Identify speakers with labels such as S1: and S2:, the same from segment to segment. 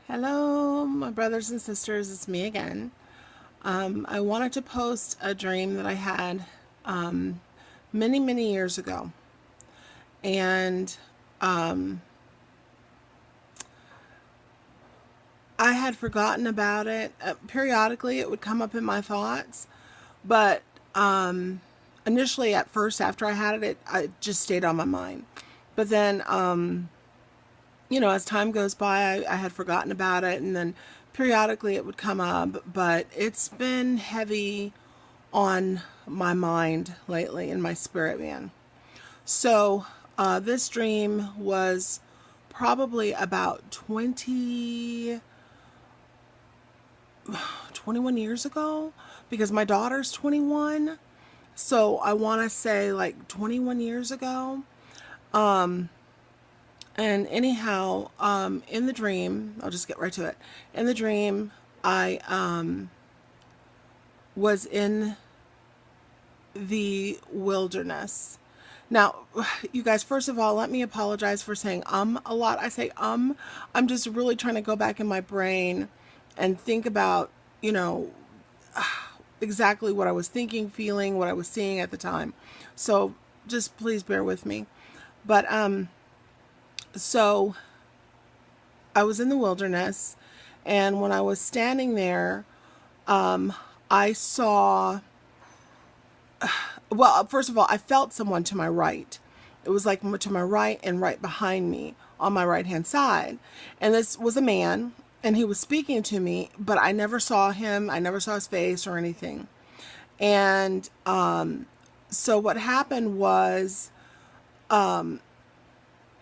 S1: Hello, my brothers and sisters. It's me again. I wanted to post a dream that I had many, many years ago. And I had forgotten about it. Periodically, it would come up in my thoughts. But initially, at first, after I had it just stayed on my mind. But then, as time goes by, I had forgotten about it, and then periodically it would come up, but it's been heavy on my mind lately, in my spirit, man. So, this dream was probably about 21 years ago, because my daughter's 21. So, I want to say like 21 years ago. And anyhow, in the dream, I'll just get right to it. In the dream, I was in the wilderness. Now, you guys, first of all, let me apologize for saying a lot. I say I'm just really trying to go back in my brain and think about, exactly what I was thinking, feeling, what I was seeing at the time. So just please bear with me. But so I was in the wilderness, and when I was standing there, I saw, well, first of all, I felt someone to my right. It was like to my right and right behind me on my right hand side. And this was a man, and he was speaking to me, but I never saw him. I never saw his face or anything. And so what happened was,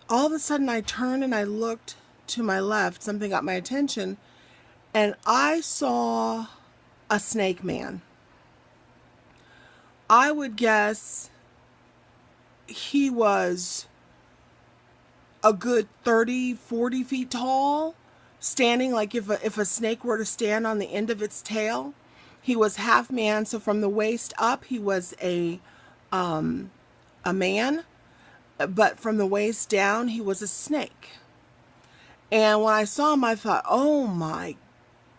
S1: all of a sudden I turned and I looked to my left. Something got my attention, and I saw a snake man. I would guess he was a good 30, 40 feet tall, standing like if a snake were to stand on the end of its tail. He was half man, so from the waist up, he was a man, but from the waist down, he was a snake. And when I saw him, I thought, oh my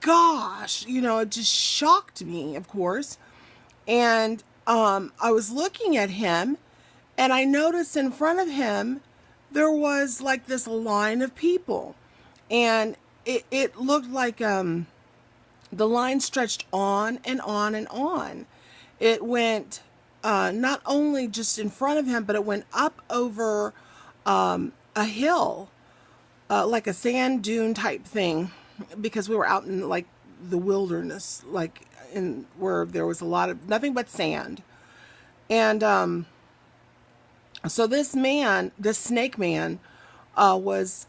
S1: gosh, it just shocked me, of course. And I was looking at him, and I noticed in front of him there was like this line of people, and it looked like the line stretched on and on and on. It went not only just in front of him, but it went up over a hill, like a sand dune type thing, because we were out in like the wilderness, like in where there was a lot of nothing but sand. And so this man, this snake man, was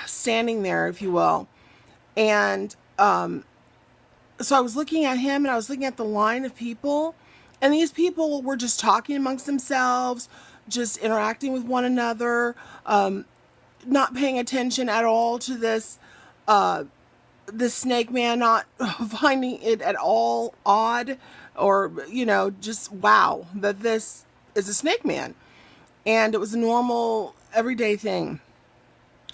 S1: standing there, if you will. And so I was looking at him, and I was looking at the line of people, and these people were just talking amongst themselves, just interacting with one another, not paying attention at all to this snake man, not finding it at all odd, or just wow that this is a snake man. And it was a normal everyday thing.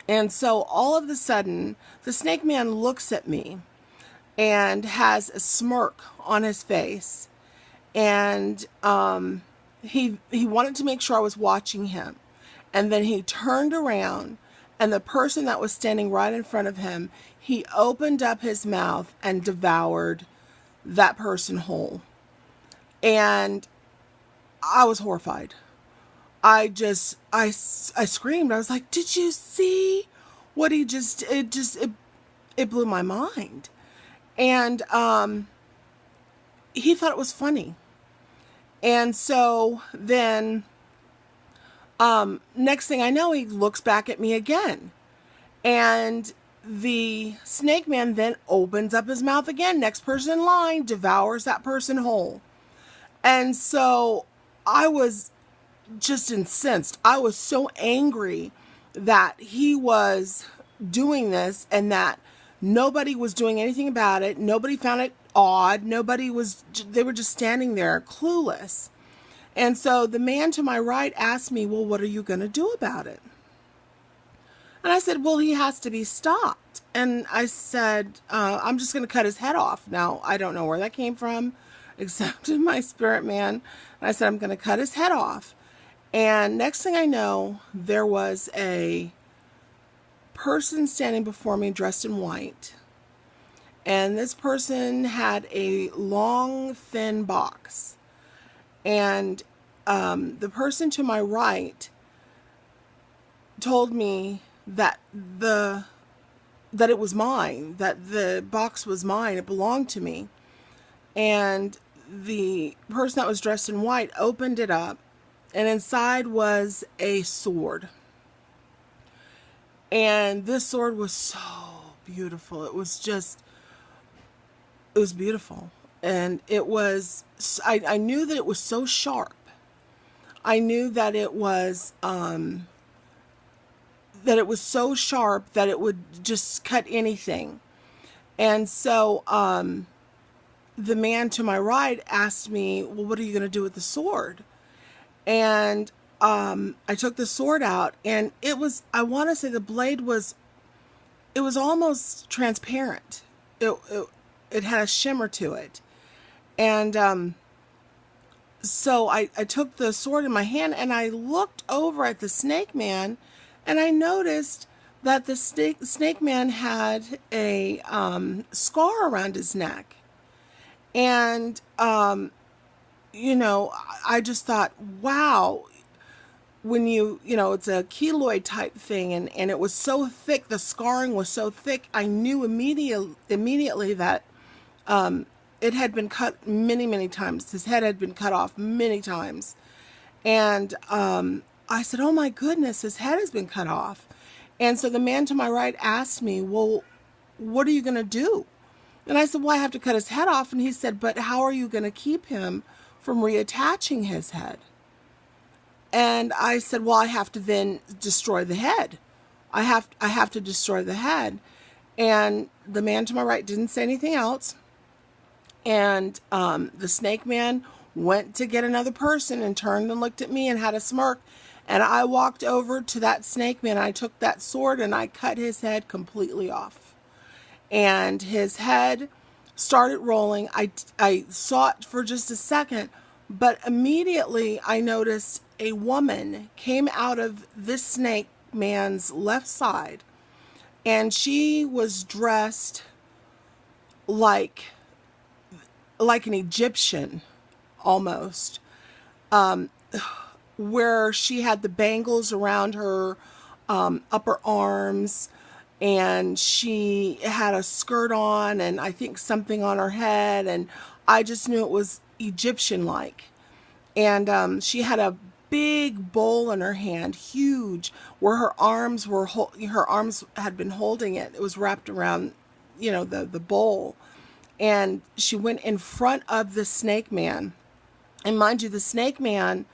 S1: And so all of a sudden, the snake man looks at me and has a smirk on his face, and he wanted to make sure I was watching him. And then he turned around, and the person that was standing right in front of him, he opened up his mouth and devoured that person whole. And I was horrified. I screamed. I was like, "Did you see what he just? It blew my mind." And he thought it was funny. And so then, next thing I know, he looks back at me again, and the snake man then opens up his mouth again. Next person in line devours that person whole. And so I was just incensed. I was so angry that he was doing this, and that nobody was doing anything about it. Nobody found it odd. They were just standing there clueless. And so the man to my right asked me, well, what are you going to do about it? And I said, well, he has to be stopped. And I said, I'm just going to cut his head off. Now, I don't know where that came from, except in my spirit man. And I said, I'm going to cut his head off. And next thing I know, there was a person standing before me dressed in white. And this person had a long, thin box. And the person to my right told me that it was mine, that the box was mine, it belonged to me. And the person that was dressed in white opened it up, and inside was a sword. And this sword was so beautiful. It was beautiful. And it was, I knew that it was so sharp. I knew that it was so sharp that it would just cut anything. And so the man to my right asked me, well, what are you going to do with the sword? And I took the sword out, and it was, I want to say the blade was, it was almost transparent. It had a shimmer to it. And so I took the sword in my hand, and I looked over at the snake man, and I noticed that the snake man had a scar around his neck. And, you know, I just thought, wow, when it's a keloid type thing, and it was so thick, the scarring was so thick, I knew immediately that it had been cut many, many times. His head had been cut off many times. And I said, oh my goodness, his head has been cut off. And so the man to my right asked me, well, what are you going to do? And I said, well, I have to cut his head off. And he said, but how are you going to keep him from reattaching his head? And I said, well, I have to then destroy the head. I have to destroy the head. And the man to my right didn't say anything else. And the snake man went to get another person and turned and looked at me and had a smirk. And I walked over to that snake man. I took that sword and I cut his head completely off. And his head started rolling. I saw it for just a second, but immediately I noticed a woman came out of this snake man's left side, and she was dressed like an Egyptian almost, where she had the bangles around her upper arms, and she had a skirt on, and I think something on her head, and I just knew it was Egyptian-like. And she had a big bowl in her hand, huge, where her arms had been holding it. It was wrapped around, the bowl. And she went in front of the snake man. And mind you, the snake man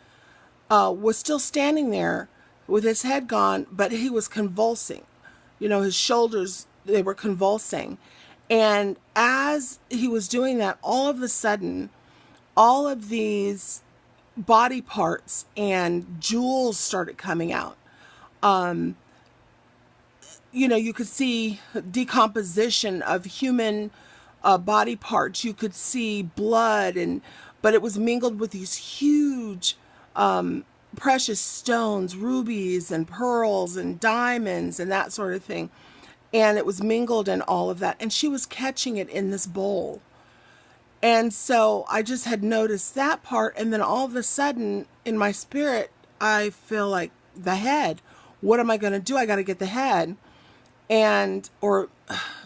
S1: was still standing there with his head gone, but he was convulsing. His shoulders, they were convulsing. And as he was doing that, all of a sudden, all of these body parts and jewels started coming out. You could see decomposition of human body parts. You could see blood, but it was mingled with these huge precious stones, rubies and pearls and diamonds and that sort of thing. And it was mingled in all of that. And she was catching it in this bowl. And so I just had noticed that part. And then all of a sudden in my spirit, I feel like the head. What am I going to do? I got to get the head. Or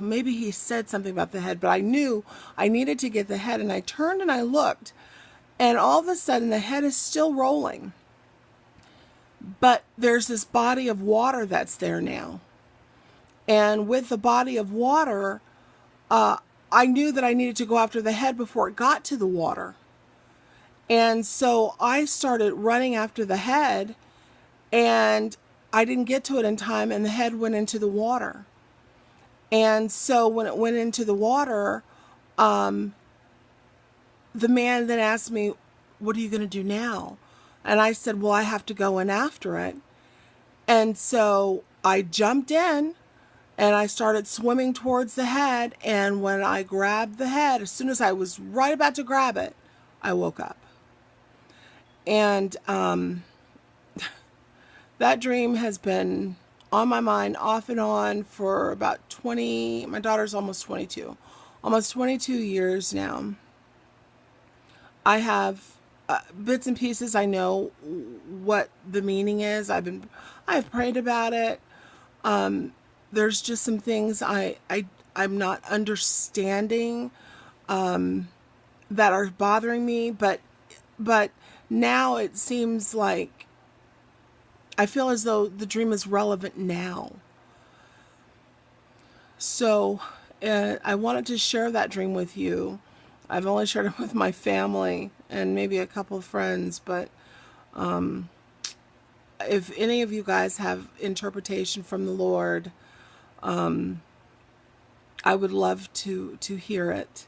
S1: maybe he said something about the head, but I knew I needed to get the head. And I turned and I looked, and all of a sudden the head is still rolling. But there's this body of water that's there now. And with the body of water, I knew that I needed to go after the head before it got to the water. And so I started running after the head, and I didn't get to it in time, and the head went into the water. And so when it went into the water, the man then asked me, what are you going to do now? And I said, well, I have to go in after it. And so I jumped in and I started swimming towards the head. And when I grabbed the head, as soon as I was right about to grab it, I woke up. And that dream has been on my mind off and on for about 20, my daughter's almost 22 years now. I have bits and pieces. I know what the meaning is. I've prayed about it. There's just some things I'm not understanding that are bothering me, but now it seems like I feel as though the dream is relevant now. So I wanted to share that dream with you. I've only shared it with my family and maybe a couple of friends, but if any of you guys have interpretation from the Lord, I would love to hear it.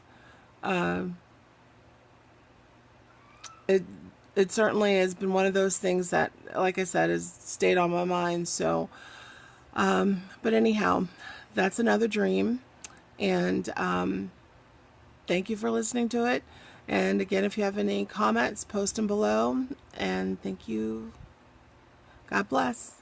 S1: It it certainly has been one of those things that, like I said, has stayed on my mind. So, but anyhow, that's another dream, and thank you for listening to it. And again, if you have any comments, post them below. And thank you. God bless.